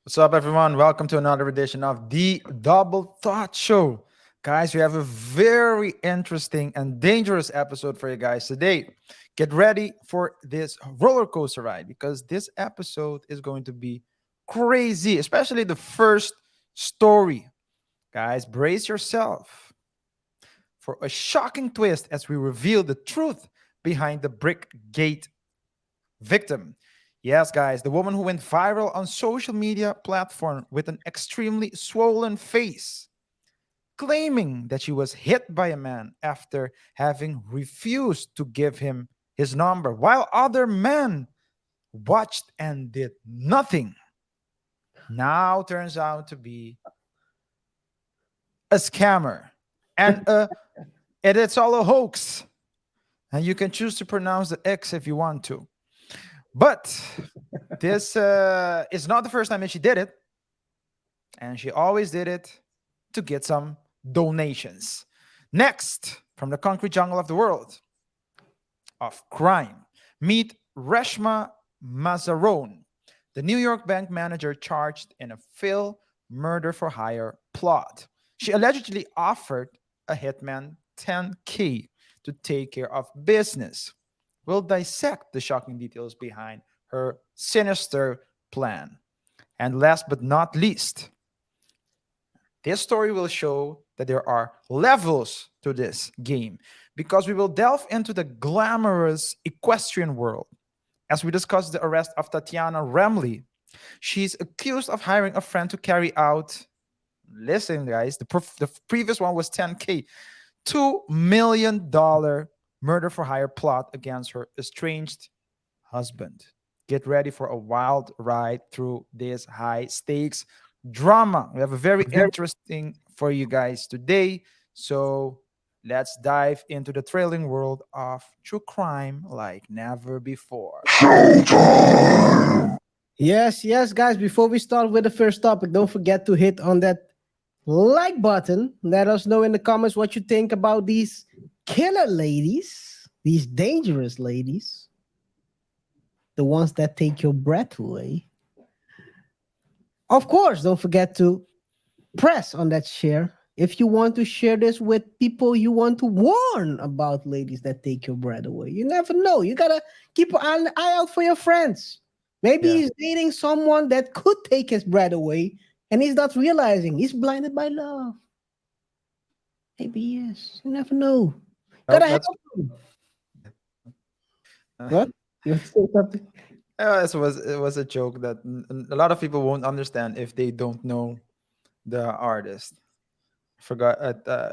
What's up, everyone? Welcome to another edition of the Double Thought Show. Guys, we have a very interesting and dangerous episode for you guys today. Get ready for this roller coaster ride because this episode is going to be crazy, especially the first story. Guys, brace yourself for a shocking twist as we reveal the truth behind the BrickGate victim. Yes, guys, the woman who went viral on social media platform with an extremely swollen face, claiming that she was hit by a man after having refused to give him his number, while other men watched and did nothing. Now turns out to be a scammer and it's all a hoax. And you can choose to pronounce the X if you want to. But this is not the first time that she did it. And she always did it to get some donations. Next, from the concrete jungle of the world of crime, meet Reshma Mazarone, the New York bank manager charged in a failed murder for hire plot. She allegedly offered a hitman 10K to take care of business. We'll dissect the shocking details behind her sinister plan. And last but not least, this story will show that there are levels to this game because we will delve into the glamorous equestrian world as we discuss the arrest of Tatyana Remley. She's accused of hiring a friend to carry out, listen, guys, the previous one was 10K, $2 million murder for hire plot against her estranged husband. Get ready for a wild ride through this high stakes drama. We have a very interesting for you guys today. So let's dive into the thrilling world of true crime like never before. Yes, guys. Before we start with the first topic, don't forget to hit on that like button. Let us know in the comments what you think about these killer ladies, these dangerous ladies, the ones that take your breath away. Of course, don't forget to press on that share if you want to share this with people you want to warn about ladies that take your breath away. You never know. You gotta keep an eye out for your friends. Maybe Yeah. he's dating someone that could take his breath away and he's not realizing he's blinded by love. Maybe he is. You never know. Well, Gotta help that's him. uh, What? You want to say something? it was a joke that a lot of people won't understand if they don't know the artist. Forgot.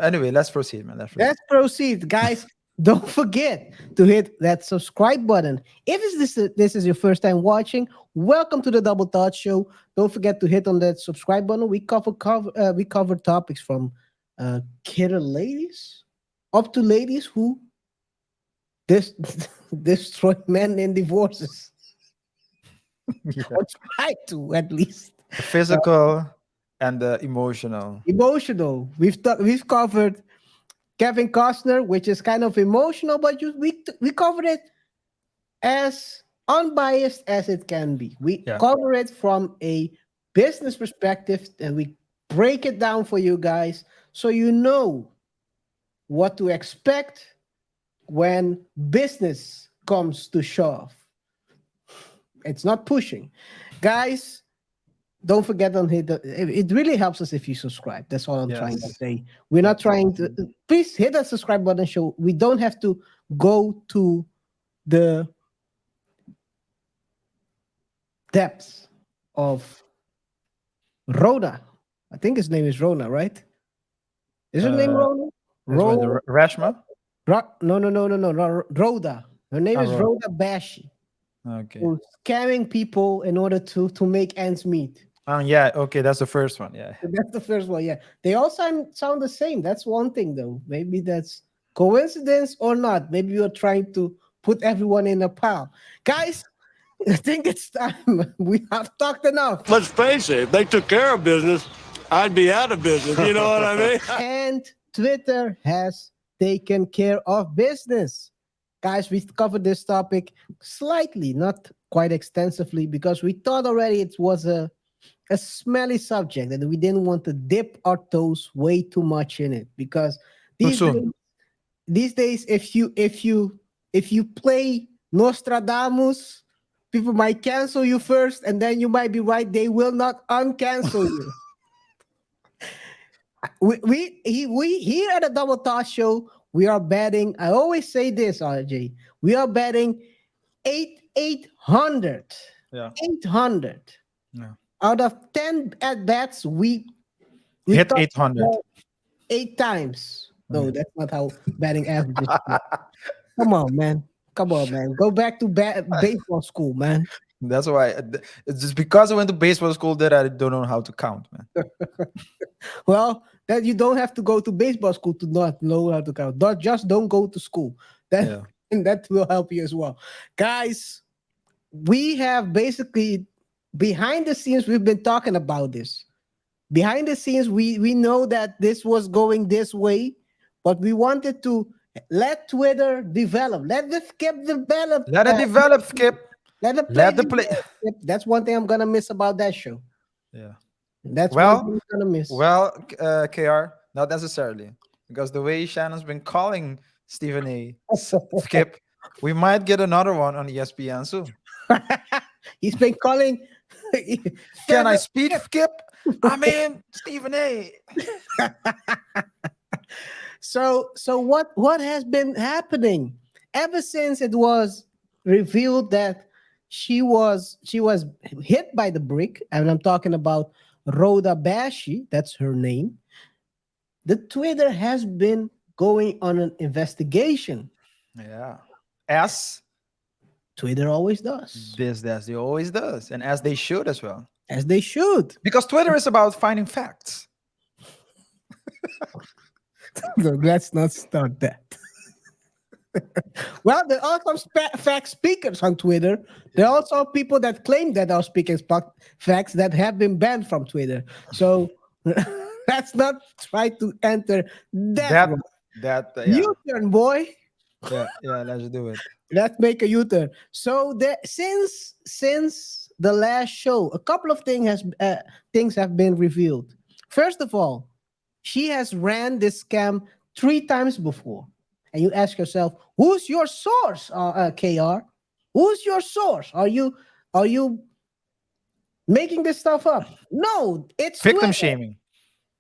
Anyway, let's proceed, man. Let's proceed. Let's proceed, guys. Don't forget to hit that subscribe button. If this is your first time watching, welcome to the Double Thought Show. Don't forget to hit on that subscribe button. We cover topics from killer ladies up to ladies who dis- destroy men in divorces Yeah. or try to at least. The physical and the emotional. Emotional. We've covered Kevin Costner, which is kind of emotional, but we covered it as unbiased as it can be. We Yeah. cover it from a business perspective and we break it down for you guys so you know what to expect when business comes to shove. It's not pushing. Guys, don't forget on hit it really helps us if you subscribe. That's all I'm trying to Yes. say. We're not trying to please hit that subscribe button show. We don't have to go to the depths of Rhoda. I think his name is Rona, right? Is her name Uh, Rona? this one, the Rashma. No, Rhoda. Her name is Ro. Rhoda Bashe, Okay. who's scamming people in order to make ends meet. Yeah. Okay, that's the first one. Yeah. That's the first one. Yeah, they all sound the same. That's one thing, though. Maybe that's coincidence or not. Maybe you're trying to put everyone in a pile, guys. I think it's time. We have talked enough. Let's face it, if they took care of business, I'd be out of business. You know what I mean? And Twitter has taken care of business. Guys, we've covered this topic slightly, not quite extensively, because we thought already it was a a smelly subject that we didn't want to dip our toes way too much in it because Too these days, soon. if you play Nostradamus, people might cancel you first, and then you might be right. They will not uncancel you. We here at the Double Toss Show, we are betting. I always say this, RJ. We are betting 800. Yeah. 800. Yeah. Out of 10 at bats, we Hit touch 800. 8 times. No, Okay. that's not how batting averages work. Come on, man. Come on, man. Go back to baseball school, man. That's why it's just because I went to baseball school that I don't know how to count, man. Well, that you don't have to go to baseball school to not know how to count. Just don't go to school. That Yeah. and that will help you as well. Guys, we have basically behind the scenes, we've been talking about this. Behind the scenes, we know that this was going this way, but we wanted to let Twitter develop. Let the skip develop. Let it develop, Skip. Let the play Let the play. develop. That's one thing I'm gonna miss about that show. Yeah. That's one thing Well, I'm gonna miss. KR, not necessarily. Because the way Shannon's been calling Stephen A. Skip, we might get another one on ESPN soon. He's been calling. Can I speak, Skip? I mean, Stephen A. So what has been happening ever since it was revealed that she was hit by the brick, and I'm talking about Rho Bashe, that's her name. The Twitter has been going on an investigation. Yeah. As Twitter always does, they always does. And as they should as well. as they should. Because Twitter is about finding facts. So let's not start that. Well, there are some fact speakers on Twitter. There are also people that claim that are speaking facts that have been banned from Twitter. So let's not try to enter that road. Yeah. U-turn, boy. Yeah, let's do it. Let's make a U-turn. So since the last show, a couple of things have been revealed. First of all, she has ran this scam 3 times before. And you ask yourself, who's your source, KR? Who's your source? Are you making this stuff up? No, it's Victim Twitter. shaming.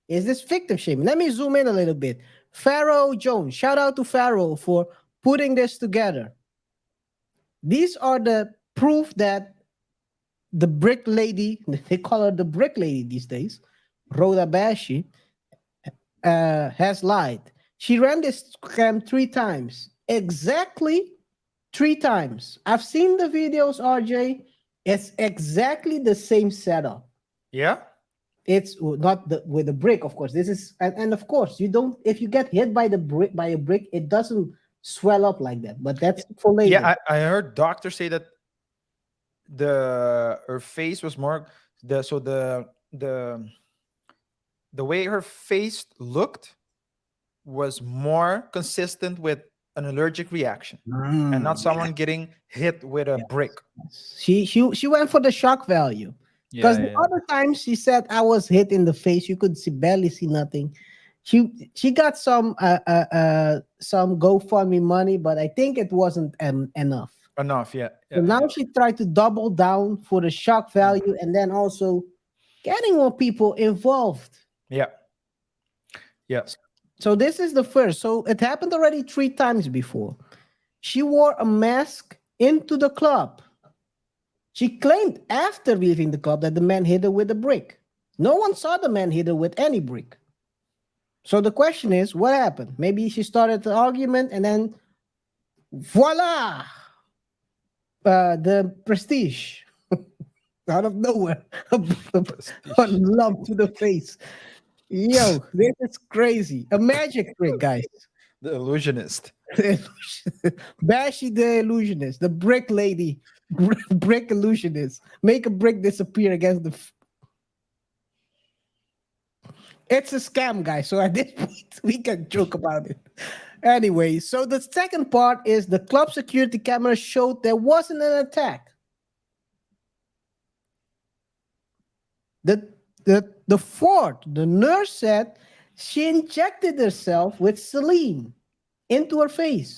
Is this victim shaming? Let me zoom in a little bit. Pharaoh Jones, shout out to Pharaoh for putting this together. These are the proof that the brick lady, they call her the brick lady these days, Rho Bashe, has lied. She ran this scam 3 times. Exactly 3 times. I've seen the videos, RJ. It's exactly the same setup. Yeah? It's not with the brick, of course. This is and of course you don't. If you get hit by a brick, it doesn't swell up like that. But that's for later. Yeah, I heard doctors say that her face was more the way her face looked was more consistent with an allergic reaction and not someone getting hit with a brick. She went for the shock value. Because the other times she said I was hit in the face, you could barely see nothing. She got some GoFundMe money, but I think it wasn't enough. Yeah. So now she tried to double down for the shock value and then also getting more people involved. Yeah. Yes. So this is the first. So it happened already 3 times before. She wore a mask into the club. She claimed after leaving the club that the man hit her with a brick. No one saw the man hit her with any brick. So the question is, what happened? Maybe she started the argument and then voila! The prestige. Out of nowhere. A lump to the face. Yo, this is crazy. A magic trick, guys. The illusionist. Bashe the illusionist. The brick lady. Brick illusionist. Make a brick disappear against the... It's a scam, guys. So at this point, we can joke about it. Anyway, so the second part is the club security camera showed there wasn't an attack. The fourth, the nurse said she injected herself with saline into her face.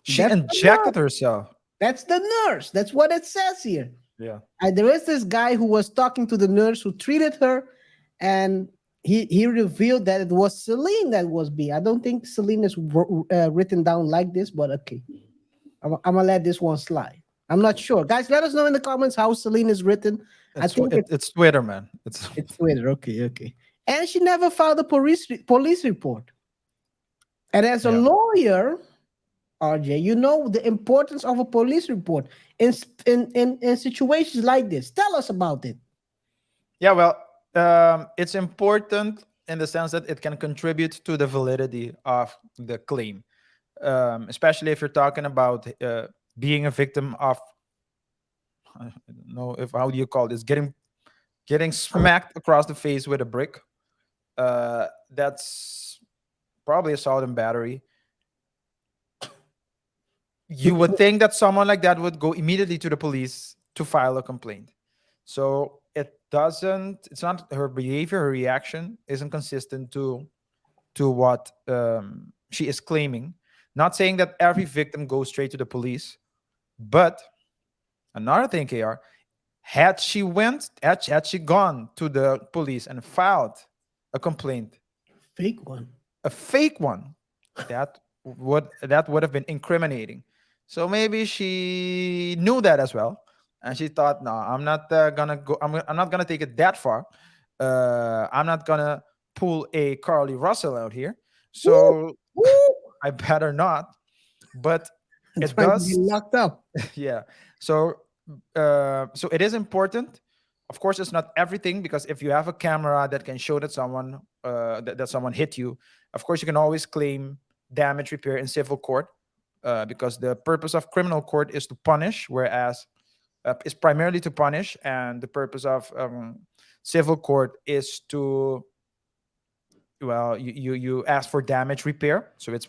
She That's the nurse. injected herself. That's the nurse. That's what it says here. Yeah. And there is this guy who was talking to the nurse who treated her, and he revealed that it was Celine that was B. I don't think Celine is written down like this, but okay. I'm gonna let this one slide. I'm not sure. Guys, let us know in the comments how Celine is written. I think It's Twitter, man. It's Twitter. Okay. And she never filed a police report. And as a lawyer, RJ, you know the importance of a police report in situations like this. Tell us about it. Yeah, well, it's important in the sense that it can contribute to the validity of the claim, especially if you're talking about being a victim of, I don't know if how do you call this, getting smacked across the face with a brick. That's probably assault and battery. You would think that someone like that would go immediately to the police to file a complaint. So it's not her behavior, her reaction isn't consistent to what she is claiming. Not saying that every victim goes straight to the police, but another thing, KR, had she gone to the police and filed a complaint, a fake one, that would have been incriminating. So maybe she knew that as well, and she thought, no, I'm not gonna go. I'm not gonna take it that far. I'm not gonna pull a Carly Russell out here. So I better not. But it does. Be locked up. Yeah. So it is important. Of course, it's not everything, because if you have a camera that can show that someone that someone hit you, of course you can always claim damage repair in civil court, because the purpose of criminal court is to punish, whereas is primarily to punish, and the purpose of civil court is to, well, you ask for damage repair. So it's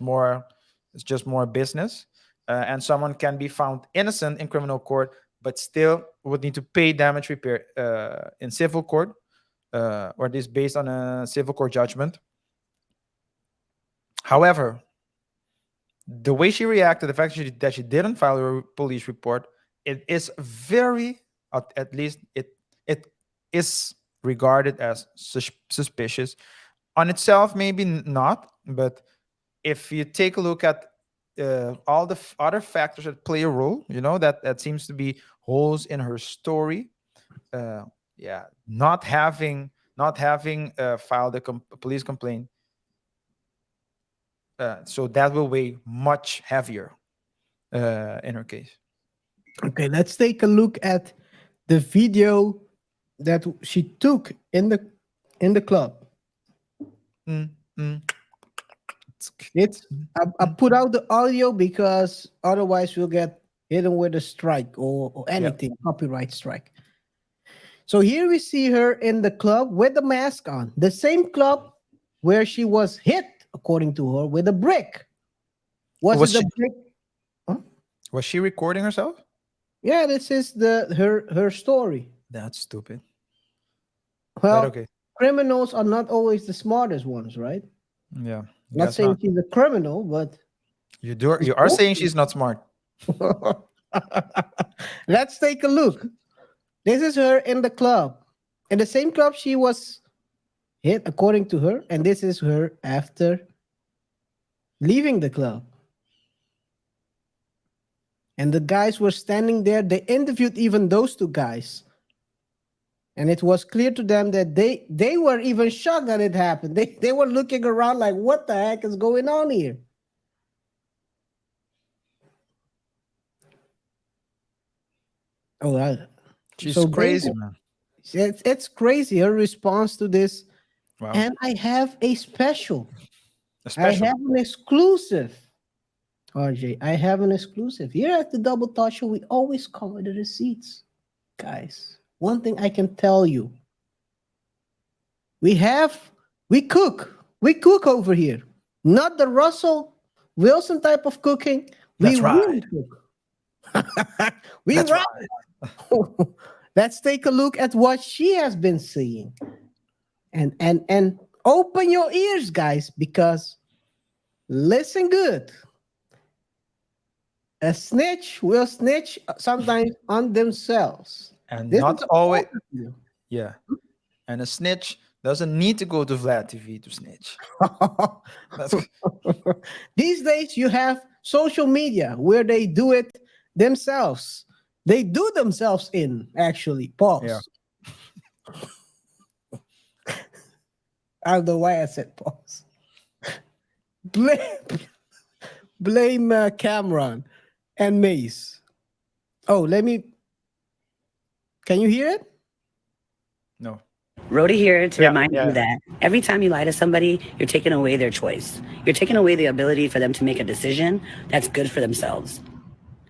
just more business, and someone can be found innocent in criminal court but still would need to pay damage repair in civil court, or this based on a civil court judgment. However, the way she reacted, the fact that she didn't file a police report, it is very, at least it is regarded as suspicious. On itself, maybe not, but if you take a look at all the other factors that play a role, that seems to be holes in her story. Not having filed a police complaint, so that will weigh much heavier in her case. Okay, let's take a look at the video that she took in the club. It's I put out the audio because otherwise we'll get hit with a strike or anything, copyright strike. So here we see her in the club with the mask on, the same club where she was hit, according to her, with a brick. Was it a brick? Huh? Was she recording herself? Yeah, this is her story. That's stupid. Well, but okay. Criminals are not always the smartest ones, right? Yeah. Not saying she's a criminal, but you are saying she's not smart. Let's take a look. This is her in the club. In the same club she was hit, according to her, and this is her after leaving the club. And the guys were standing there. They interviewed even those two guys. And it was clear to them that they were even shocked that it happened. They were looking around like, what the heck is going on here? Oh, wow. She's so crazy, man. It's crazy, her response to this. Wow. And I have a special. I have an exclusive. RJ, I have an exclusive. Here at the Double Thought Show, we always cover the receipts. Guys, one thing I can tell you. We cook over here. Not the Russell Wilson type of cooking. That's right. Really cook. We That's right. Let's take a look at what she has been seeing. And open your ears, guys, because listen good. A snitch will snitch sometimes on themselves. And This is not an always, overview. yeah. And a snitch doesn't need to go to Vlad TV to snitch. That's These days, you have social media where they do it themselves. They do themselves in, actually. yeah. Pause. I don't know why I said pause. Blame, blame Cameron and Mace. Oh, let me. Can you hear it? No. Rhoda here to Yeah. remind you Yeah. that every time you lie to somebody, you're taking away their choice. You're taking away the ability for them to make a decision that's good for themselves.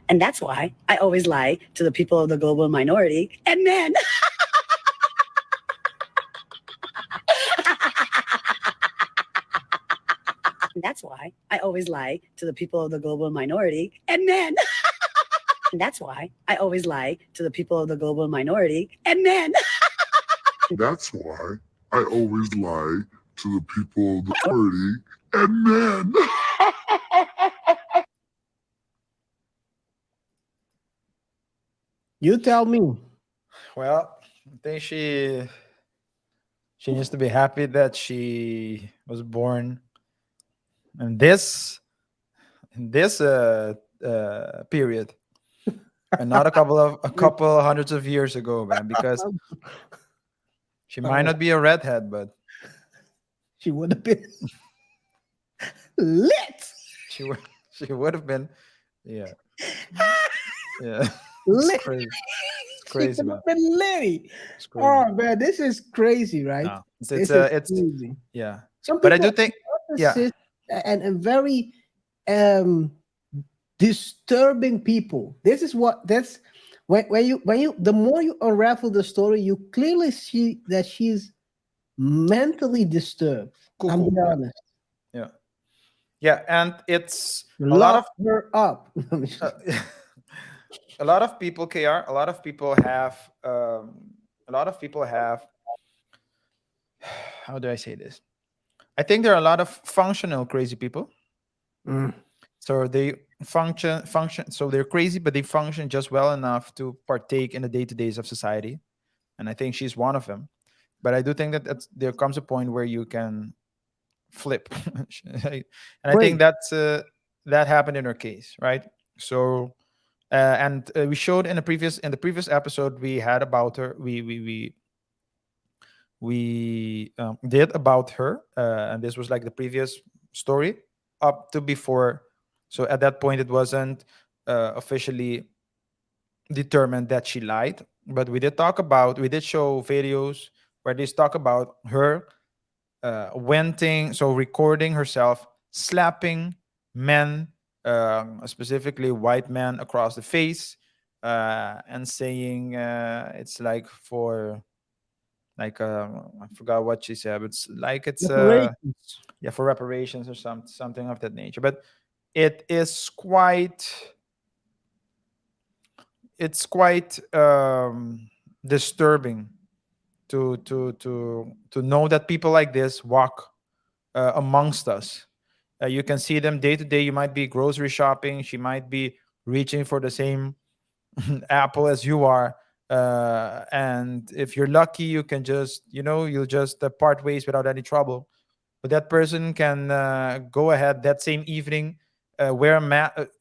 And that's why I always lie to the people of the global minority and men. And that's why I always lie to the people of the global minority and men. And that's why I always lie to the people of the global minority and men. That's why I always lie to the people of the minority and men. You tell me. Well, I think she needs to be happy that she was born in this period, and not a couple hundreds of years ago, man. Because she might not be a redhead, but She would have been lit. she would she would have been. Yeah. Yeah. It's Lit. crazy. It's She crazy, would man. have been litty. It's crazy. Oh man, this is crazy, right? No, it's This it's is it's crazy. yeah. Some But I people do think, yeah, narcissist and very um disturbing people. This is what that's when you the more you unravel the story, you clearly see that she's mentally disturbed. I'm cuckoo. being Yeah, honest. yeah, yeah, and it's a lot of Lock her up. uh, a lot of people, KR. A lot of people have a lot of people have. How do I say this? I think there are a lot of functional crazy people. Mm. So they function. So they're crazy, but they function just well enough to partake in the day to days of society. And I think she's one of them. But I do think that there comes a point where you can flip, and I think Great. that happened in her case, right? So, and we showed in the previous episode we had about her. We did about her, and this was like the previous story up to before. So at that point, it wasn't officially determined that she lied, but we did show videos where they talk about her venting, so recording herself slapping men, specifically white men, across the face, and saying it's like for like I forgot what she said. But it's like it's Reparations. yeah, for reparations or something of that nature. But it is quite disturbing to know that people like this walk amongst us. You can see them day to day. You might be grocery shopping. She might be reaching for the same apple as you are. And if you're lucky, you can just, you'll just part ways without any trouble. But that person can go ahead that same evening,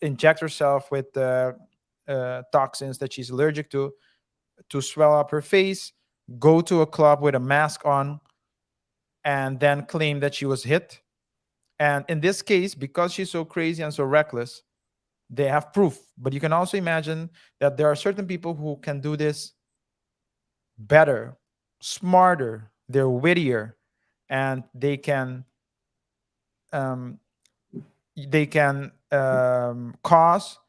inject herself with toxins that she's allergic to swell up her face, go to a club with a mask on, and then claim that she was hit. And in this case, because she's so crazy and so reckless, they have proof. But you can also imagine that there are certain people who can do this better, smarter, they're wittier, and um, they can cause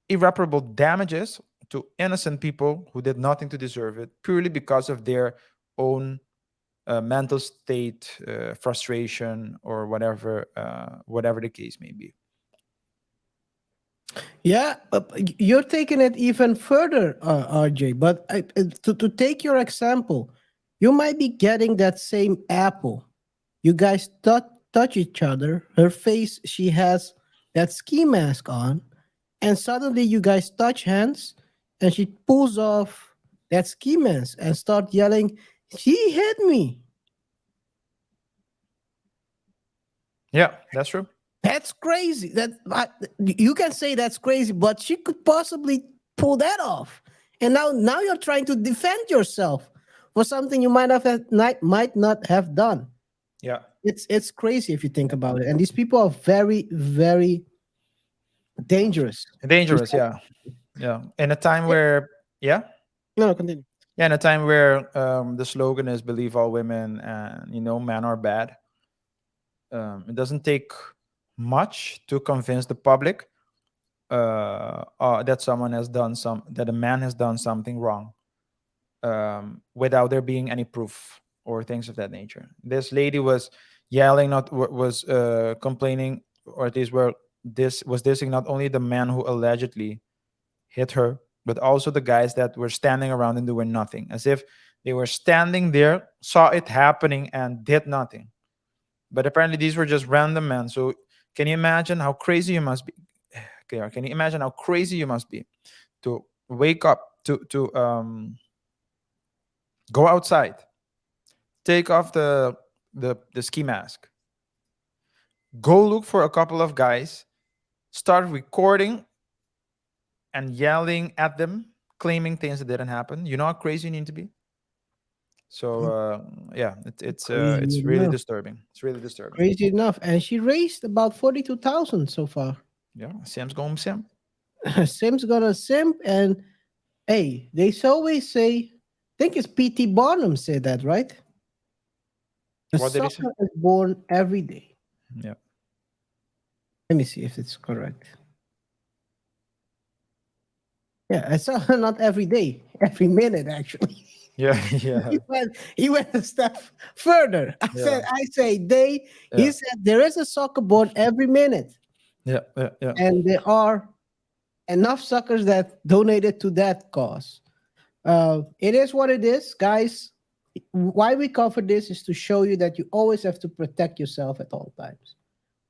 irreparable damages to innocent people who did nothing to deserve it, purely because of their own mental state, frustration, or whatever the case may be. Yeah, you're taking it even further, RJ. But to take your example, you might be getting that same apple. You guys touch each other. Her face, she has that ski mask on, and suddenly you guys touch hands, and she pulls off that ski mask and start yelling, "She hit me!" Yeah, that's true. That's crazy. You can say that's crazy, but she could possibly pull that off. And now you're trying to defend yourself for something you might not have done. Yeah, It's crazy if you think about it. And these people are very, very dangerous. dangerous. Yeah, yeah. In a time where, yeah, No, continue. yeah, in a time where the slogan is "Believe all women" and men are bad. It doesn't take much to convince the public that that a man has done something wrong, without there being any proof or things of that nature. This lady was yelling, was complaining, or at least were this was dissing not only the man who allegedly hit her, but also the guys that were standing around and doing nothing, as if they were standing there, saw it happening, and did nothing. But apparently, these were just random men. So, can you imagine how crazy you must be? KR, can you imagine how crazy you must be to wake up, to go outside, take off the ski mask, go look for a couple of guys, start recording and yelling at them, claiming things that didn't happen? You know how crazy you need to be. So yeah, Crazy it's really enough. disturbing. It's really disturbing. Crazy enough. And she raised about 42,000 so far. Yeah, Sam's going Sam. Sim's gonna simp. And hey, they always say, I think it's P.T. Barnum said that, right? A What did he say? sucker is born every day. Yeah, Let me see if it's correct. Yeah, it's not every day, every minute actually. yeah, yeah, He went a step further. yeah, I say day. He yeah, said there is a soccer born every minute, yeah, yeah, yeah. and there are enough suckers that donated to that cause. It is what it is, guys. Why we cover this is to show you that you always have to protect yourself at all times.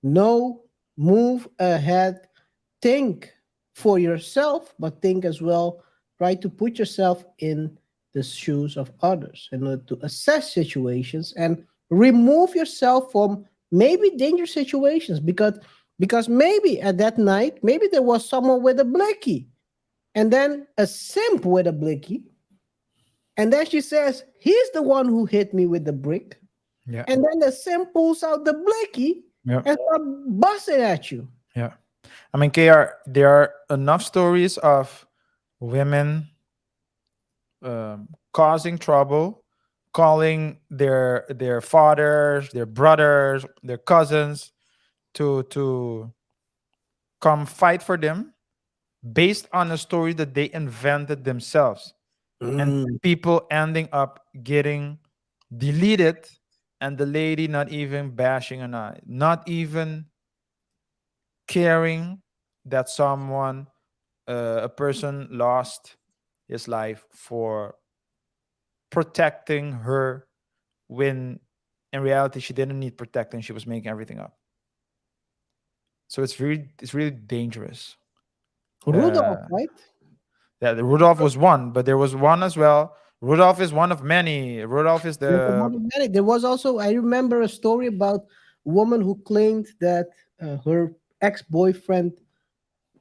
No, move ahead, think for yourself, but think as well. Try to put yourself in the shoes of others in order to assess situations and remove yourself from maybe dangerous situations because maybe at that night maybe there was someone with a blicky and then a simp with a blicky, and then she says he's the one who hit me with the brick, Yeah, and then the simp pulls out the blicky yeah, and start busting at you. yeah. I mean, KR, there are enough stories of women causing trouble, calling their fathers, their brothers, their cousins to come fight for them based on a story that they invented themselves, and Mm. people ending up getting deleted, and the lady not even bashing an eye, not even caring that a person lost his life for protecting her, when in reality she didn't need protecting, she was making everything up. So it's really dangerous. Rudolph, uh right? yeah, the Rudolph was one, but there was one as well. Rudolph is one of many. Rudolph is There's a the lot of many. There was also, I remember a story about a woman who claimed that her ex-boyfriend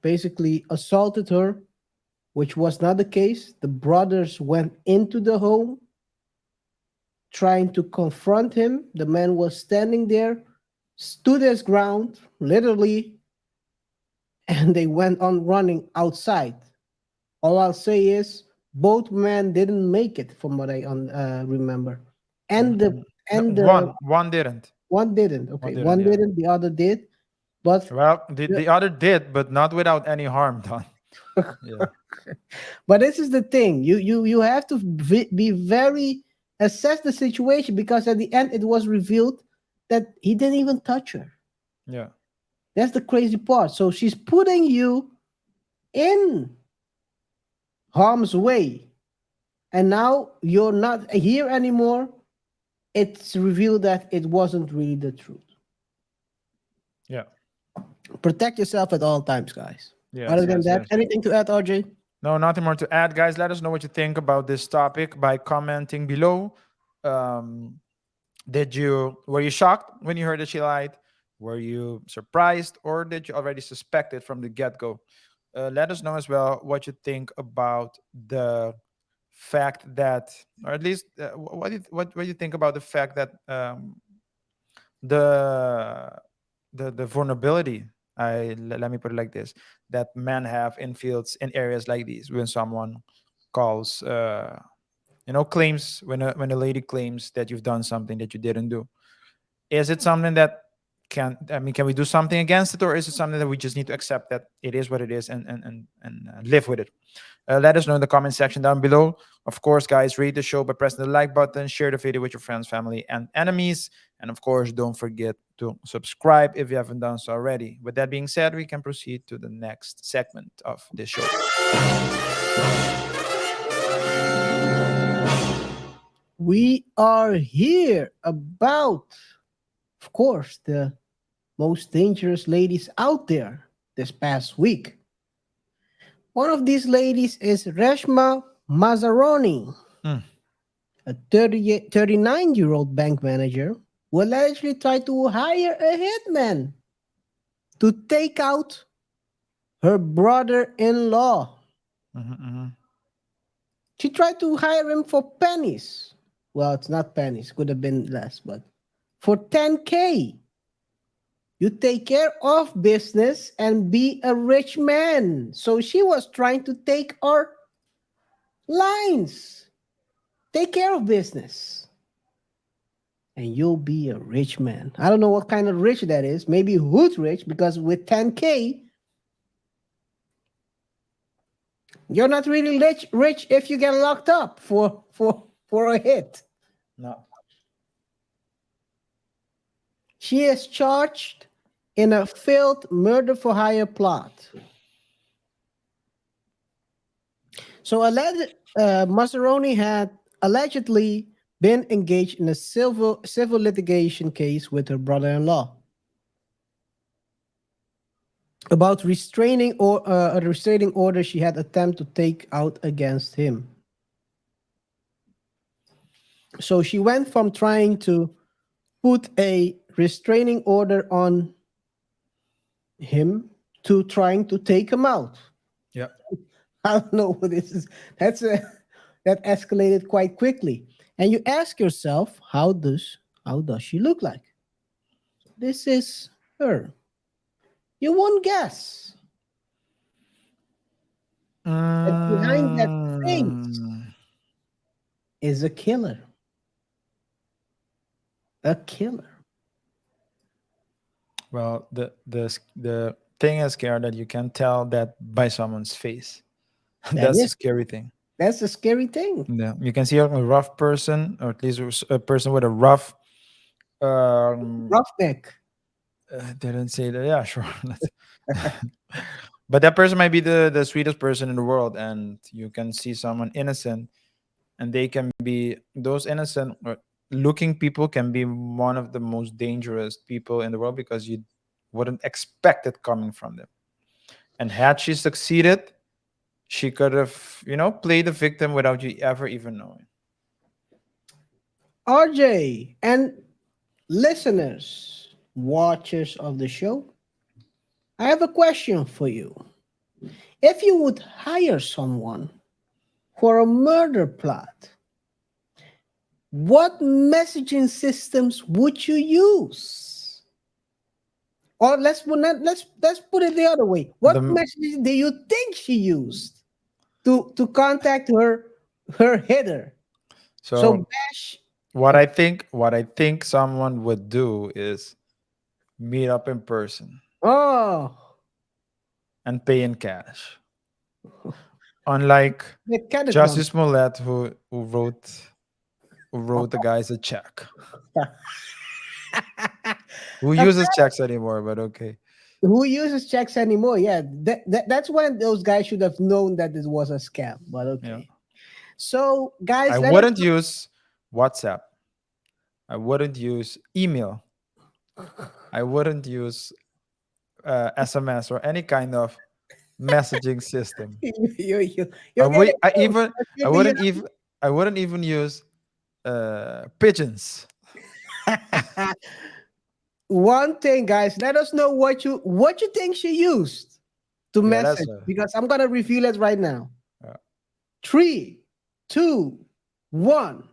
basically assaulted her, which was not the case. The brothers went into the home trying to confront him. The man was standing there, stood his ground, literally, and they went on running outside. All I'll say is both men didn't make it, from what I remember, and the Mhm. No, and the one didn't. one didn't. One Okay, didn't, one yeah. didn't. The other did, but Well, the, the- the other did, but not without any harm done. Yeah. but this is the thing. You have to be very assess the situation because at the end it was revealed that he didn't even touch her. Yeah. That's the crazy part. So she's putting you in harm's way, and now you're not here anymore, it's revealed that it wasn't really the truth. Yeah. Protect yourself at all times, guys. Yes, Other than yes, that, yes. anything to add, RJ? No, nothing more to add, guys. Let us know what you think about this topic by commenting below. Um, were you shocked when you heard that she lied? Were you surprised, or did you already suspect it from the get-go? Let us know as well what you think about the fact that, or at least what do you think about the fact that the the vulnerability, let me put it like this, that men have in fields, in areas like these, when someone calls claims, when a lady claims that you've done something that you didn't do. Is it something that can we do something against it, or is it something that we just need to accept that it is what it is, and live with it? Let us know in the comment section down below. Of course, guys, rate the show by pressing the like button, share the video with your friends, family, and enemies. And of course, don't forget to subscribe if you haven't done so already. With that being said, we can proceed to the next segment of this show. We are here about, of course, the most dangerous ladies out there this past week. One of these ladies is Reshma Mazzaroni, Mm. a 39-year-old bank manager who allegedly tried to hire a hitman to take out her brother-in-law. Mhm, mhm. She tried to hire him for pennies. Well, it's not pennies, could have been less, but for 10K. You take care of business and be a rich man. So she was trying to take our lines. Take care of business. And you'll be a rich man. I don't know what kind of rich that is. Maybe hood rich, because with 10K, you're not really rich if you get locked up for a hit. No. She is charged in a failed murder for hire plot. So Mazzaroni had allegedly been engaged in a civil litigation case with her brother-in-law about restraining or a restraining order she had attempted to take out against him. So she went from trying to put a restraining order on him to trying to take him out. Yeah. I don't know what this is. That escalated quite quickly. And you ask yourself, how does she look like? This is her. You won't guess. That behind that face Mm. is a killer. A killer. Well, the thing is, Kara, that you can tell that by someone's face. That That's the is scary thing. that's a scary thing. Yeah, you can see a rough person, or at least a person with a rough. Roughneck. Didn't say that. Yeah, sure. But that person might be the sweetest person in the world, and you can see someone innocent, and they can be those innocent looking people can be one of the most dangerous people in the world, because you wouldn't expect it coming from them. And had she succeeded, she could have, played the victim without you ever even knowing. RJ and listeners, watchers of the show, I have a question for you. If you would hire someone for a murder plot, what messaging systems would you use? Or let's put it the other way. What The message do you think she used to contact her hitter? So so Bash, what I think someone would do is meet up in person oh, and pay in cash. Unlike the catacomb. Justice Smollett, who wrote the guys a check. Who uses checks anymore? But okay. Who uses checks anymore? Yeah, that's when those guys should have known that this was a scam. But Yeah. okay. So, guys, I let us wouldn't use WhatsApp. I wouldn't use email. I wouldn't use SMS or any kind of messaging system. you're getting I close. even You're being- I wouldn't even use pigeons. One thing, guys, let us know what you think she used to Yeah, that's message because I'm gonna reveal it right now. Yeah. 3, 2, 1.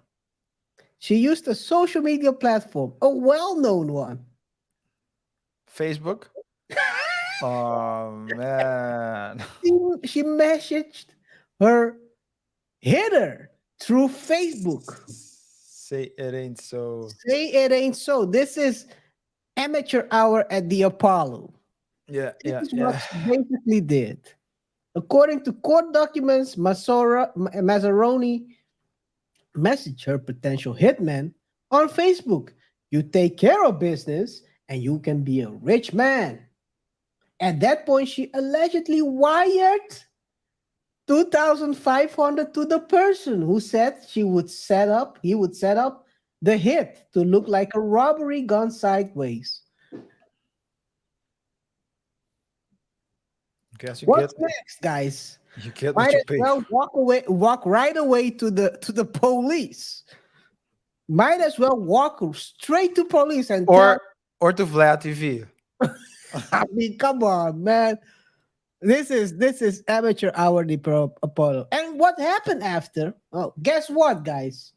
She used a social media platform, a well-known one. Facebook. Oh man. She messaged her hitter through Facebook. Say it ain't so. Say it ain't so. This is amateur hour at the Apollo. Yeah, This yeah, is what yeah. she basically did. According to court documents, Mazzaroni messaged her potential hitman on Facebook. You take care of business and you can be a rich man. At that point, she allegedly wired 2,500 to the person who said he would set up the hit to look like a robbery gone sideways. Guess you What's get next, guys? you get Might what you as pay well for. walk right away to the police. Might as well walk straight to police and tell. Or to Vlad TV. I mean, come on, man. This is amateur hour the pro Apollo. And what happened after? Oh, guess what, guys?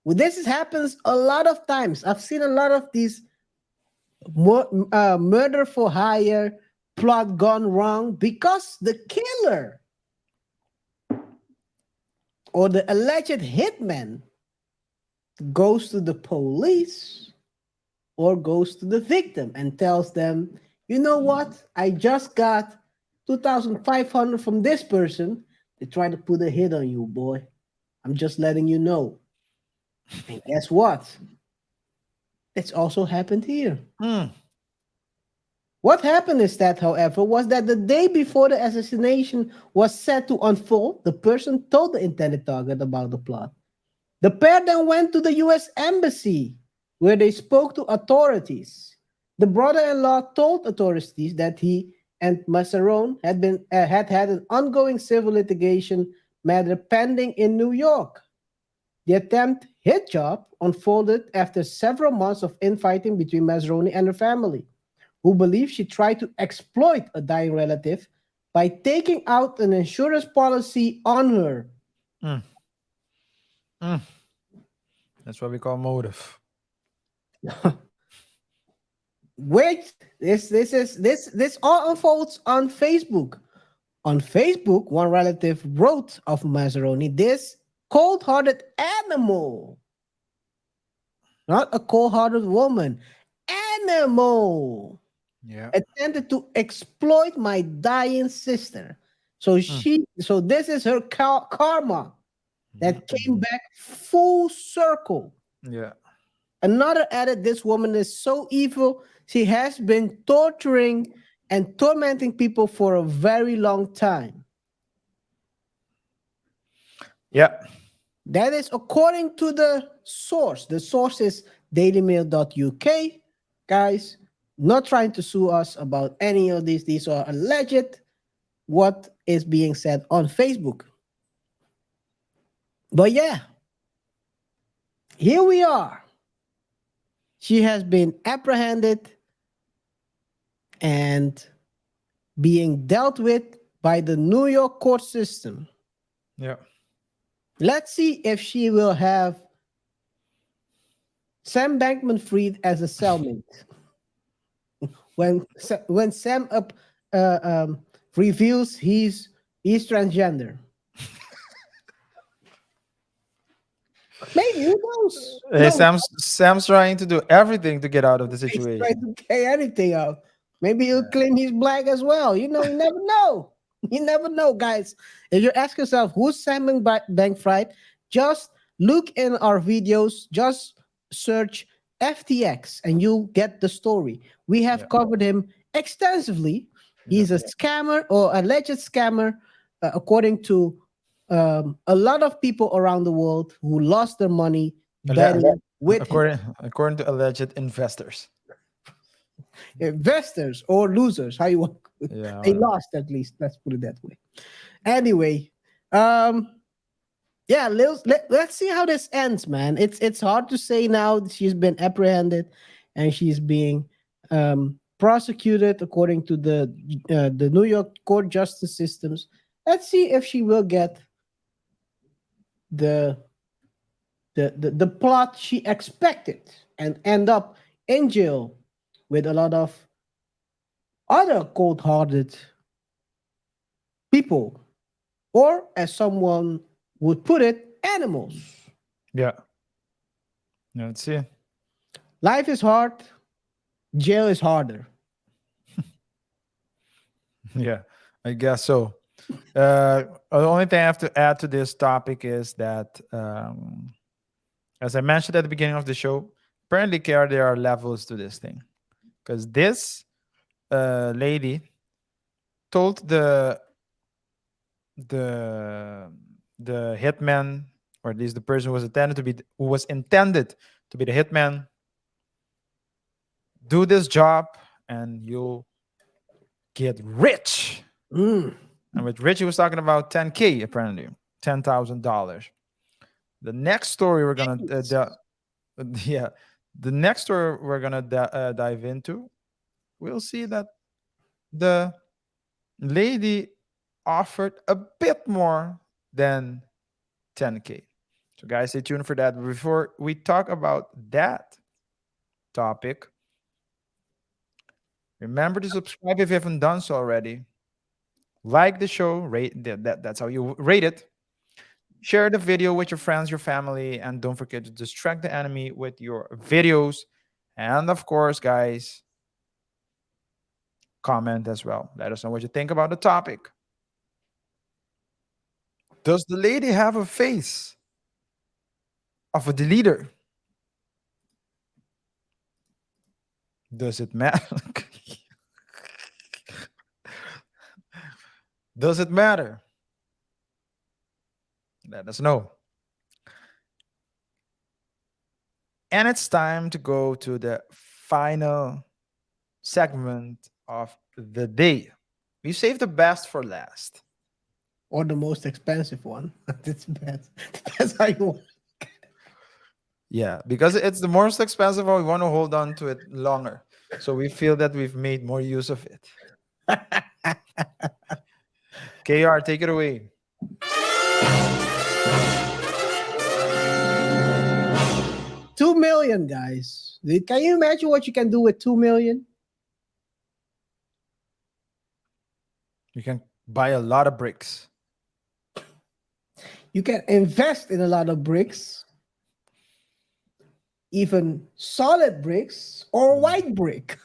Well, happens a lot of times. I've seen a lot of these murder for hire plot gone wrong because the killer or the alleged hitman goes to the police or goes to the victim and tells them, you know what? I just got 2,500 from this person. They try to put a hit on you, boy. I'm just letting you know. And guess what? It's also happened here. What happened is that, however, was that the day before the assassination was set to unfold, the person told the intended target about the plot. The pair then went to the US Embassy, where they spoke to authorities. The brother-in-law told authorities that he and Macaron had an ongoing civil litigation matter pending in New York. The attempt hit job unfolded after several months of infighting between Mazzaroni and her family, who believed she tried to exploit a dying relative by taking out an insurance policy on her. That's what we call motive. Wait, this all unfolds on Facebook. On Facebook, one relative wrote of Mazzaroni, this cold-hearted animal. Not a cold-hearted woman. Animal. Yeah. Attempted to exploit my dying sister. So this is her karma that came back full circle. Yeah. Another added, this woman is so evil. She has been torturing and tormenting people for a very long time. Yeah. That is according to the source. The source is dailymail.uk. Guys, not trying to sue us about any of these. These are alleged what is being said on Facebook. But yeah, here we are. She has been apprehended and being dealt with by the New York court system. Yeah. Let's see if she will have Sam Bankman-Fried as a cellmate. when Sam reveals he's transgender. Maybe, who knows? Hey, No, Sam's trying to do everything to get out of the he's situation. trying to get anything out. Maybe he'll claim he's black as well. You know, you never know. You never know, guys. If you ask yourself, who's Sam Bankman-Fried, just look in our videos. Just search FTX and you'll get the story. We have covered him extensively. He's a scammer or alleged scammer, according to a lot of people around the world who lost their money betting with him. According to alleged investors. Investors or losers, how you want. Yeah. They lost, at least. Let's put it that way. Anyway, yeah, let's see how this ends, man. It's hard to say now. She's been apprehended and she's being prosecuted according to the New York court justice systems. Let's see if she will get the plot she expected and end up in jail with a lot of other cold-hearted people, or as someone would put it, animals. Yeah. Let's see. Life is hard, jail is harder. Yeah, I guess so. The only thing I have to add to this topic is that, as I mentioned at the beginning of the show, apparently, there are levels to this thing. Because this lady told the hitman, or at least the person who was intended to be the hitman, do this job and you'll get rich. And with rich, he was talking about 10K, apparently, $10,000. The next story we're gonna the next story we're gonna dive into, we'll see that the lady offered a bit more than 10K. So guys, stay tuned for that. Before we talk about that topic, remember to subscribe if you haven't done so already. Like the show, rate that's how you rate it. Share the video with your friends, your family, and don't forget to distract the enemy with your videos. And of course, guys, comment as well. Let us know what you think about the topic. Does the lady have a face of a deleter? Does it matter? Does it matter? Let us know. And it's time to go to the final segment of the day. We saved the best for last. Or the most expensive one. That's bad. That's how you want. Yeah, because it's the most expensive one, we want to hold on to it longer. So we feel that we've made more use of it. KR, take it away. $2 million, guys. Can you imagine what you can do with 2 million? You can buy a lot of bricks. You can invest in a lot of bricks, even solid bricks or white brick.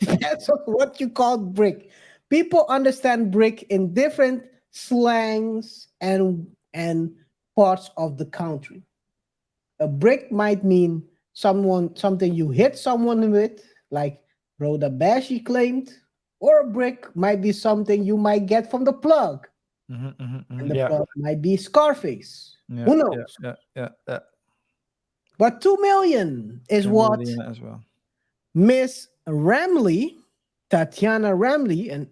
That's what you call brick. People understand brick in different slangs and parts of the country. A brick might mean something you hit someone with, like Rho Bashe claimed, or a brick might be something you might get from the plug. And the plug might be Scarface. Who knows? Yeah. But 2 million is what as well. Miss Remley, Tatyana Remley, and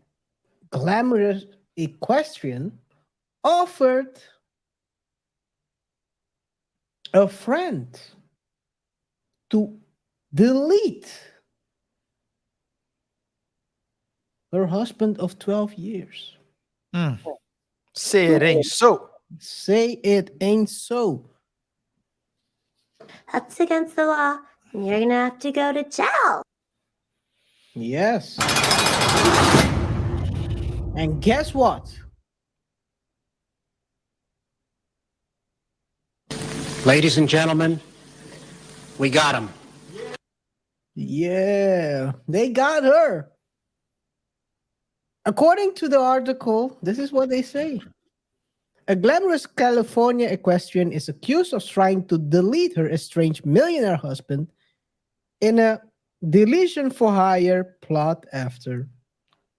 glamorous equestrian, offered a friend to delete her husband of 12 years. Say it ain't so. Say it ain't so. That's against the law, and you're gonna have to go to jail. Yes. And guess what? Ladies and gentlemen, we got him. Yeah, they got her. According to the article, this is what they say. A glamorous California equestrian is accused of trying to delete her estranged millionaire husband in a Deletion for hire plot after.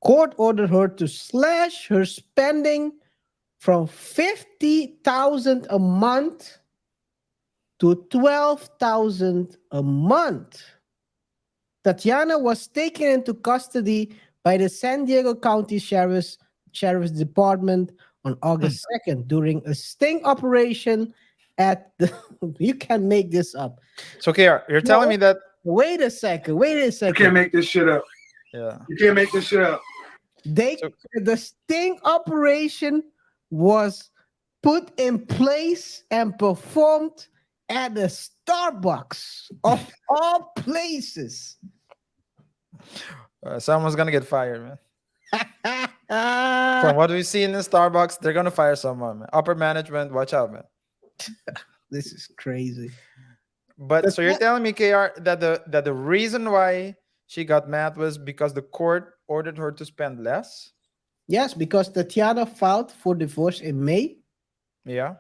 Court ordered her to slash her spending from 50,000 a month to 12,000 a month. Tatyana was taken into custody by the San Diego County Sheriff's Department on August 2nd during a sting operation at the you can make this up. So, KR, you're telling me that Wait a second. You can't make this shit up. yeah. You can't make this shit up. The sting operation was put in place and performed at the Starbucks of all places. Someone's gonna get fired, man. From what we see in the Starbucks, they're gonna fire someone, man. Upper management, watch out, man. This is crazy. But so you're telling me, KR, that the reason why she got mad was because the court ordered her to spend less? Yes, because Tatyana filed for divorce in May Yeah.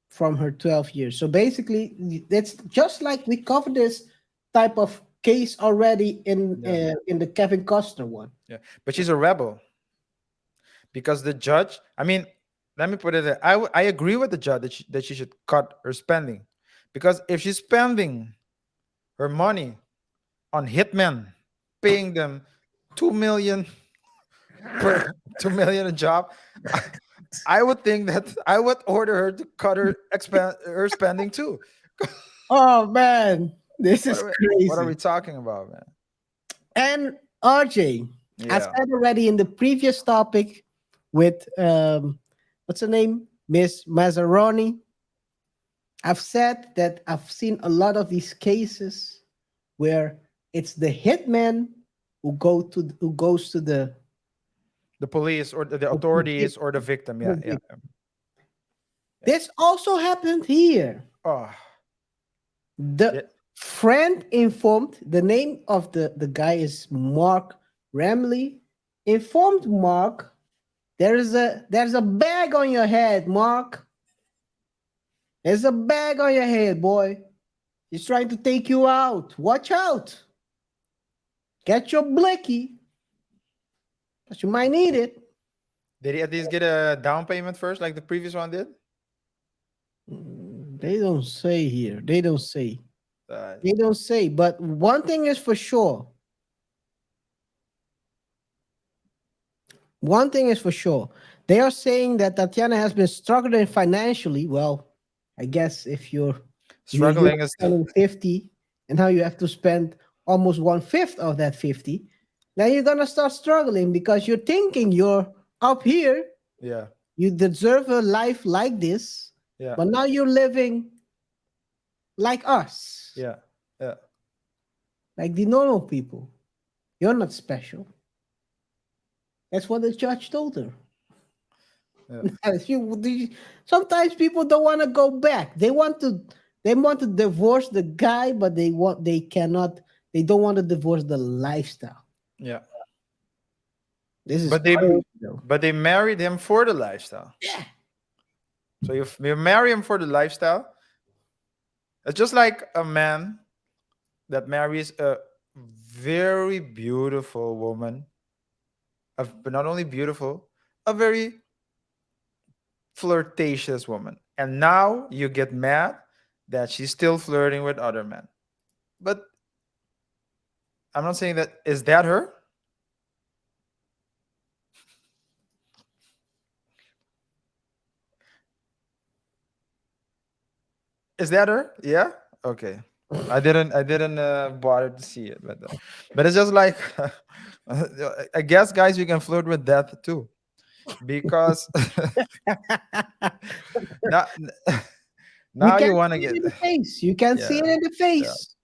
from her 12 years. So basically, it's just like we covered this type of case already in the Kevin Costner one. Yeah. But she's a rebel. Because the judge, I mean, let me put it there. I agree with the judge that she should cut her spending. Because if she's spending her money on hitmen, paying them 2 million per 2 million a job, I would think that I would order her to cut her spending too. Oh man, this is crazy. What are we talking about, man? And RJ, I Yeah. said already in the previous topic with what's her name, Miss Mazzaroni. I've said that I've seen a lot of these cases where it's the hitman who goes to the police or the authorities or the victim. Yeah, yeah. This also happened here. Oh, The Yeah. friend informed, the name of the guy is Mark Remley, informed Mark, there's a bag on your head, Mark. There's a bag on your head, boy. He's trying to take you out. Watch out. Get your blicky. But you might need it. did he at least get a down payment first, like the previous one did? They don't say here. They don't say. Uh, They don't say. But one thing is for sure. One thing is for sure. They are saying that Tatyana has been struggling financially. Well, I guess if you're struggling is spending 50 and now you have to spend almost 1/5 of that 50, now you're gonna start struggling because you're thinking you're up here, yeah, you deserve a life like this, yeah, but now you're living like us, yeah, yeah. like the normal people. You're not special. That's what the judge told her. Yeah. Sometimes people don't want to go back. They want to divorce the guy, but they don't want to divorce the lifestyle. Yeah. This is But they crazy, though. but they married him for the lifestyle. Yeah. So if you marry him for the lifestyle, it's just like a man that marries a very beautiful woman, but not only beautiful, a very flirtatious woman. And now you get mad that she's still flirting with other men. But I'm not saying that. Is that her? Is that her? Yeah. Okay. I didn't bother to see it, but it's just like I guess, guys, you can flirt with death too, because now, now you want to see it get in the face. You can see it in the face.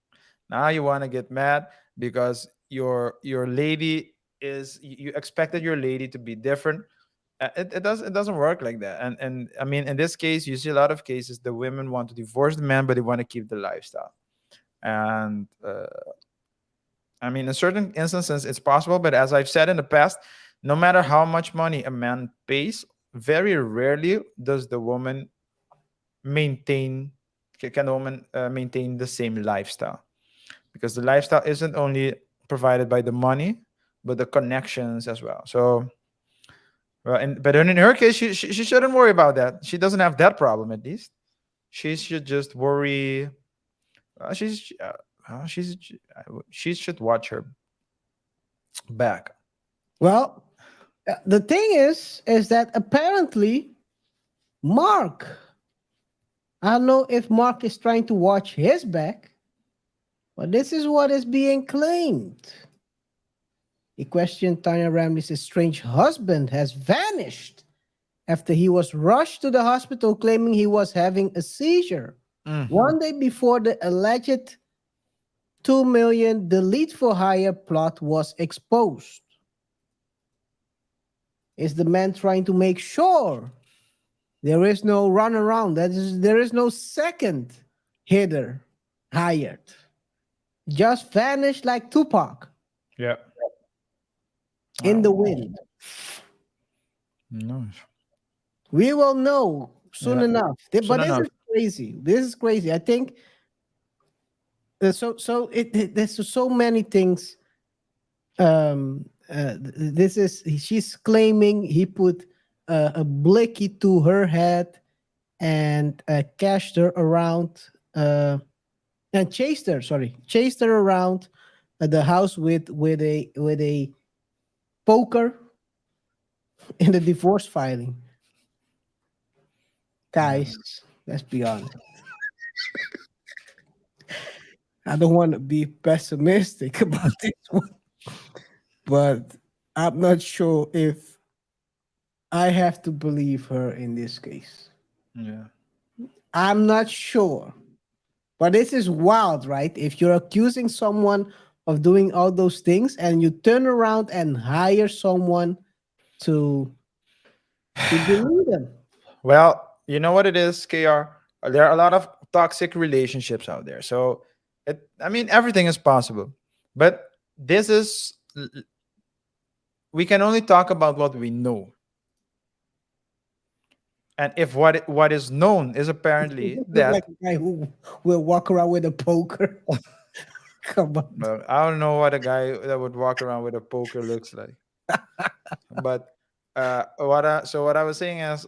now you want to get mad because your lady is you expected your lady to be different. It doesn't work like that. And I mean, in this case, you see a lot of cases the women want to divorce the man, but they want to keep the lifestyle. And I mean, in certain instances, it's possible. But as I've said in the past, no matter how much money a man pays, very rarely does the woman can the woman maintain the same lifestyle, because the lifestyle isn't only provided by the money, but the connections as well. So, well, but in her case, she shouldn't worry about that. She doesn't have that problem at least. She should just worry. She's she should watch her back. Well, the thing is that apparently Mark, I don't know if Mark is trying to watch his back, but this is what is being claimed. Equestrian Tatyana Remley's estranged husband has vanished after he was rushed to the hospital claiming he was having a seizure. One day before the alleged 2 million delete for hire plot was exposed. Is the man trying to make sure there is no runaround, there is no second hitter hired? Just vanished like Tupac Yeah. in the wind. No. We will know soon Yeah. enough. Soon But enough. this is crazy. This is crazy. I think there's so many things. This is she's claiming he put a blicky to her head and cashed her around and chased her. Sorry, chased her around the house with a poker in the divorce filing. Guys, let's be honest. I don't want to be pessimistic about this one, but I'm not sure if I have to believe her in this case. Yeah. I'm not sure. But this is wild, right? If you're accusing someone of doing all those things and you turn around and hire someone to delete them. Well, you know what it is, KR? There are a lot of toxic relationships out there. So, I mean, everything is possible. But this is, we can only talk about what we know. And if what is known is apparently Look that, like a guy who will walk around with a poker. Come on. well, I don't know what a guy that would walk around with a poker looks like. But what I was saying is,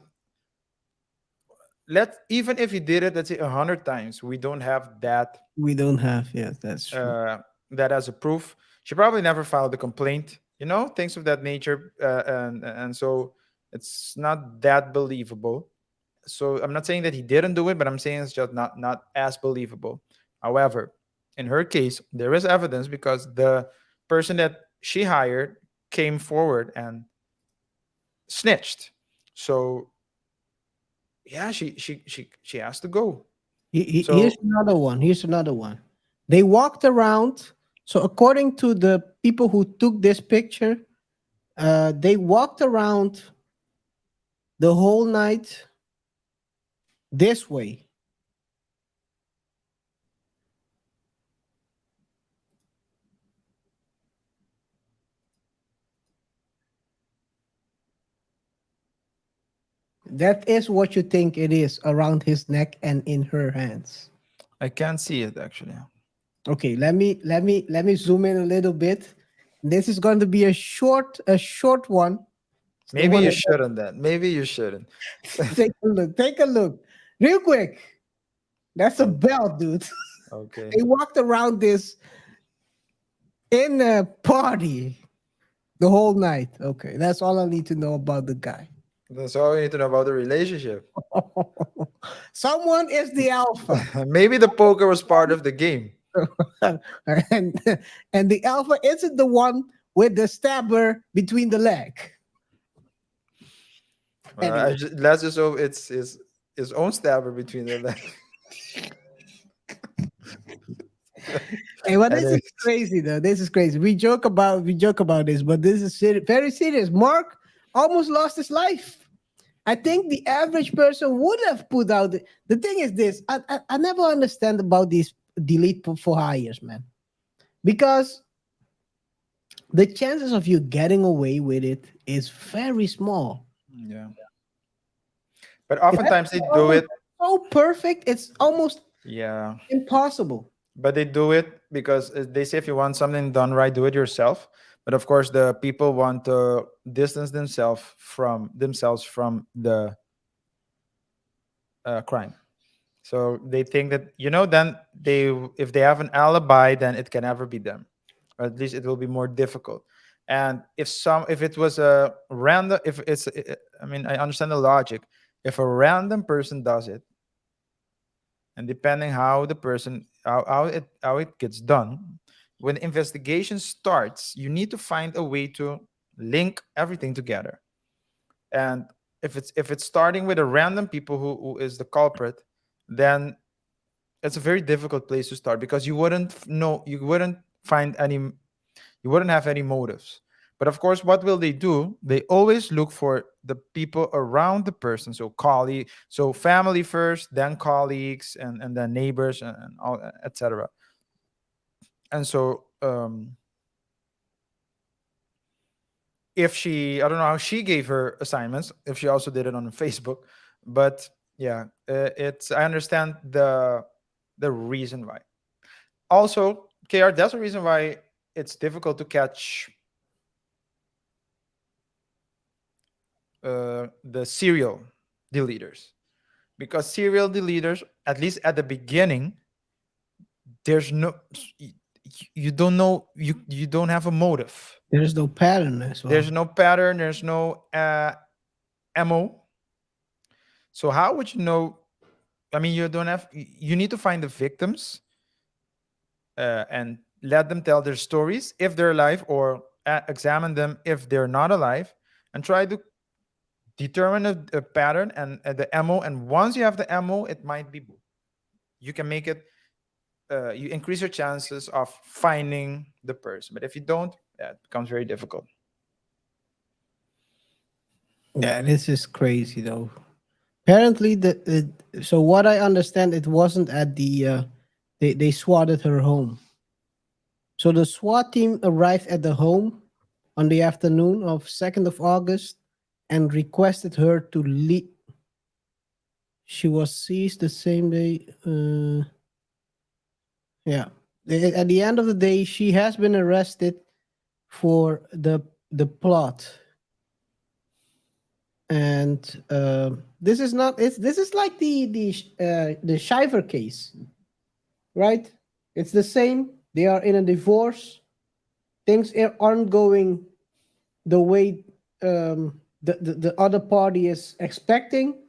even if he did it, let's say 100 times, we don't have that We don't have, yes, that's true. that as a proof. She probably never filed a complaint, things of that nature, and so it's not that believable. So I'm not saying that he didn't do it, but I'm saying it's just not as believable. However, in her case, there is evidence because the person that she hired came forward and snitched. So yeah, she has to go. So Here's another one. Here's another one. They walked around. So according to the people who took this picture, they walked around the whole night this way. That is what you think it is around his neck and in her hands. I can't see it actually. Okay, let me zoom in a little bit. This is going to be a short one. So Maybe you wanna- shouldn't then. Maybe you shouldn't. take a look. Take a look. Real quick. That's a belt, dude. Okay. They walked around this in a party the whole night. Okay, that's all I need to know about the guy. That's all we need to know about the relationship. Someone is the alpha, Maybe the poker was part of the game. and the alpha isn't the one with the stabber between the leg. Anyway. Let's just hope it's his own stabber between the legs. Hey, well, this Anyway. is crazy though. This is crazy. We joke about this, but this is very serious. Mark almost lost his life. I think the average person would have put out. The thing is this: I never understand about these delete for hires, man, because the chances of you getting away with it is very small. Yeah. But oftentimes they do it. So perfect, it's almost Yeah. impossible. but they do it because they say if you want something done right, do it yourself. But of course, the people want to distance themselves from the crime. So they think that then if they have an alibi, then it can never be them, or at least it will be more difficult. And if it was a random, if it's, I mean, I understand the logic. If a random person does it, and depending how the person how it gets done, when the investigation starts, you need to find a way to link everything together. And if it's starting with a random people who is the culprit, then it's a very difficult place to start because you wouldn't find any, you wouldn't have any motives. But of course, what will they do? They always look for the people around the person. So colleague, so family first, then colleagues, and then neighbors, and all, etc. And so if she, I don't know how she gave her assignments, if she also did it on Facebook, but yeah, it's, I understand the reason why. Also, KR, that's a reason why it's difficult to catch the serial deleters, because serial deleters, at least at the beginning, there's no, y- you don't know, you don't have a motive. There is no pattern as well. There's no pattern. There's no mo. So how would you know? I mean, you don't have. You need to find the victims and let them tell their stories if they're alive, or examine them if they're not alive, and try to determine a pattern and the mo. And once you have the mo, it might be, you can make it. You increase your chances of finding the person. But if you don't, yeah, it becomes very difficult. Yeah, this is crazy though. Apparently, so what I understand, it wasn't at the they swatted her home. So the SWAT team arrived at the home on the afternoon of 2nd of August and requested her to leave. She was seized the same day. Yeah. At the end of the day, she has been arrested for the plot. And this is not, this is like the Shiver case, right? It's the same. They are in a divorce. Things aren't going the way the other party is expecting,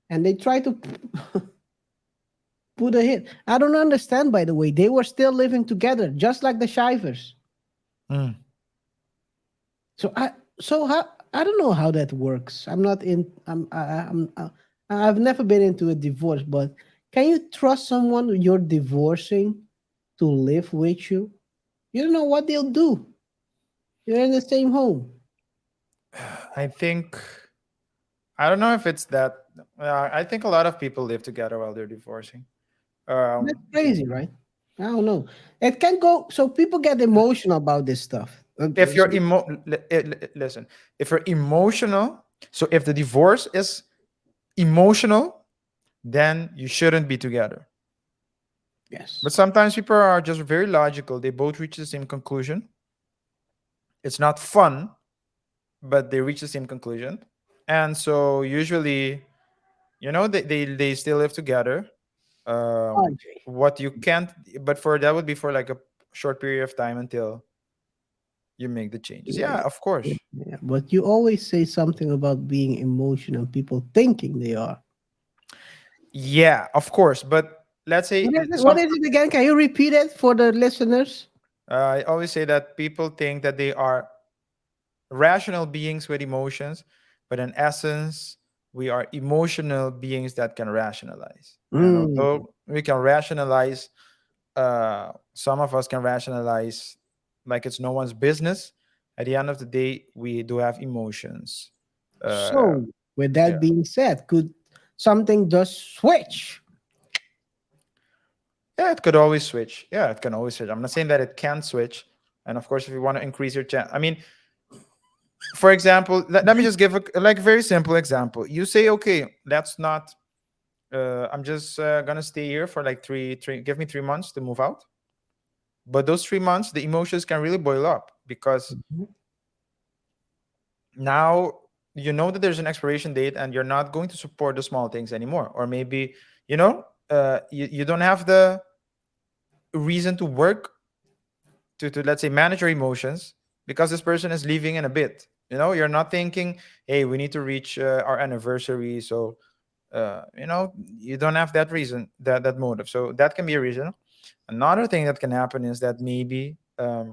and they try to put a hit. I don't understand, by the way. They were still living together, just like the Shivers. Mm. So I don't know how that works. I'm not in. I've never been into a divorce, but can you trust someone you're divorcing to live with you? You don't know what they'll do. You're in the same home. I think, I don't know if it's that. I think a lot of people live together while they're divorcing. That's crazy, right? I don't know. It can go. So people get emotional about this stuff. If you're listen, if you're emotional, so if the divorce is emotional, then you shouldn't be together. Yes. But sometimes people are just very logical. They both reach the same conclusion. It's not fun, but they reach the same conclusion. And so usually, they still live together. Audrey. What you can't, but for that would be for like a short period of time until you make the changes. Yeah, Yeah, of course. yeah. But you always say something about being emotional, people thinking they are. Yeah, of course. But let's say What is it again? Can you repeat it for the listeners? I always say that people think that they are rational beings with emotions, but in essence, we are emotional beings that can rationalize. And Mm. although we can rationalize, some of us can rationalize like it's no one's business. At the end of the day, we do have emotions. So, with Yeah. that being said, could something just switch? Yeah, it could always switch. Yeah, it can always switch. I'm not saying that it can switch. And of course, if you want to increase your chance, I mean, for example, let me just give a like very simple example. You say, okay, let's not I'm just gonna stay here for like three. Give me 3 months to move out. But those 3 months, the emotions can really boil up because now you know that there's an expiration date and you're not going to support the small things anymore. Or maybe, you don't have the reason to work to let's say manage your emotions because this person is leaving in a bit. You're not thinking, hey, we need to reach our anniversary. So, you don't have that reason, that motive. So that can be a reason. Another thing that can happen is that maybe uh,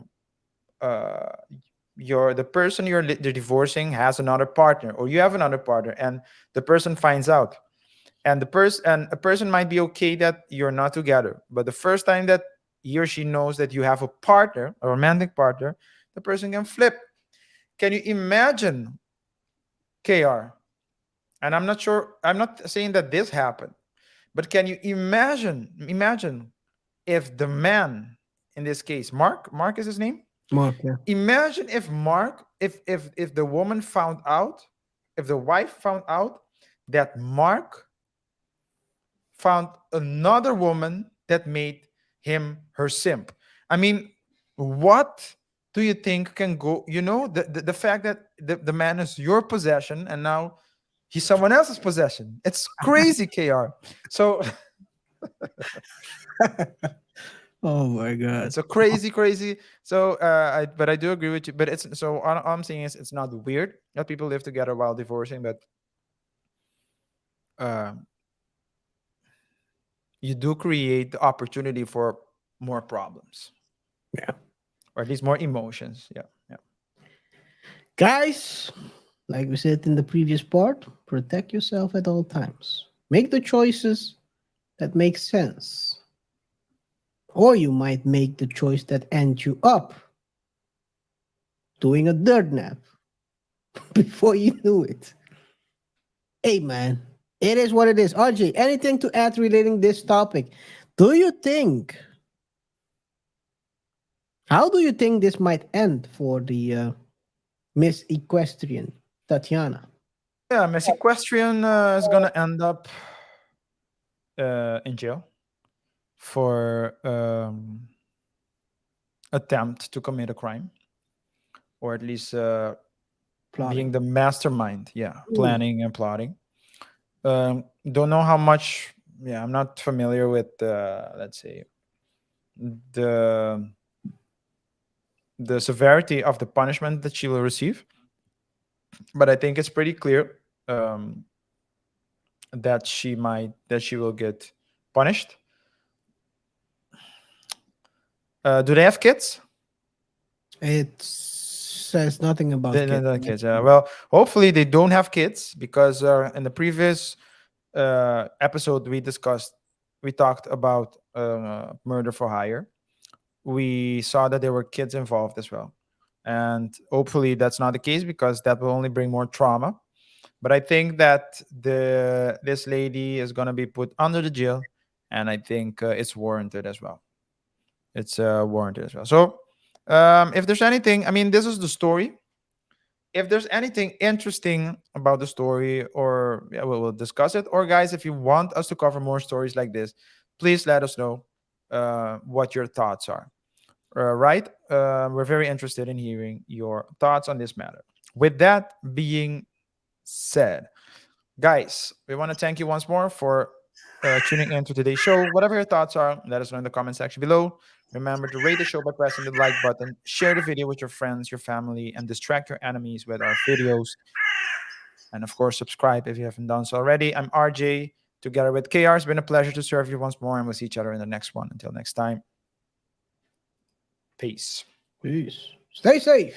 the person you're divorcing has another partner, or you have another partner, and the person finds out, and a person might be okay that you're not together, but the first time that he or she knows that you have a partner, a romantic partner, the person can flip. Can you imagine, KR? And I'm not saying that this happened, but can you imagine if the man, in this case, Mark is his name. Mark, yeah. Imagine if Mark, if the woman found out, if the wife found out that Mark found another woman that made him her simp. I mean, what do you think can go? The fact that the man is your possession and now he's someone else's possession. It's crazy, KR. So Oh my God. it's a crazy. So, but I do agree with you. But it's so all I'm saying is it's not weird that people live together while divorcing, but uh, you do create the opportunity for more problems, Yeah. or at least more emotions. Yeah, yeah. Guys, like we said in the previous part, protect yourself at all times. Make the choices that make sense. Or you might make the choice that ends you up doing a dirt nap before you knew it. Hey man, it is what it is. RJ, anything to add relating this topic? Do you think, how do you think this might end for the Miss Equestrian, Tatyana? Yeah, Miss Equestrian is gonna end up in jail for attempt to commit a crime, or at least being Plotting. the mastermind. Yeah, Mm. planning and plotting. Don't know how much. Yeah, I'm not familiar with let's say the the severity of the punishment that she will receive, but I think it's pretty clear um, that she will get punished. Do they have kids? It says nothing about They kids. don't have kids. Well, hopefully they don't have kids because in the previous episode we talked about murder for hire. We saw that there were kids involved as well, and hopefully that's not the case because that will only bring more trauma. But I think that this lady is gonna be put under the jail, and I think it's warranted as well. It's warranted as well. So, if there's anything, I mean, this is the story. If there's anything interesting about the story, or yeah, we'll discuss it. Or guys, if you want us to cover more stories like this, please let us know what your thoughts are. Right? We're very interested in hearing your thoughts on this matter. With that being said, guys, we want to thank you once more for tuning in to today's show. Whatever your thoughts are, let us know in the comment section below. Remember to rate the show by pressing the like button, share the video with your friends, your family, and distract your enemies with our videos. And of course, subscribe if you haven't done so already. I'm RJ, together with KR. It's been a pleasure to serve you once more, and we'll see each other in the next one. Until next time, peace. Peace. Stay safe.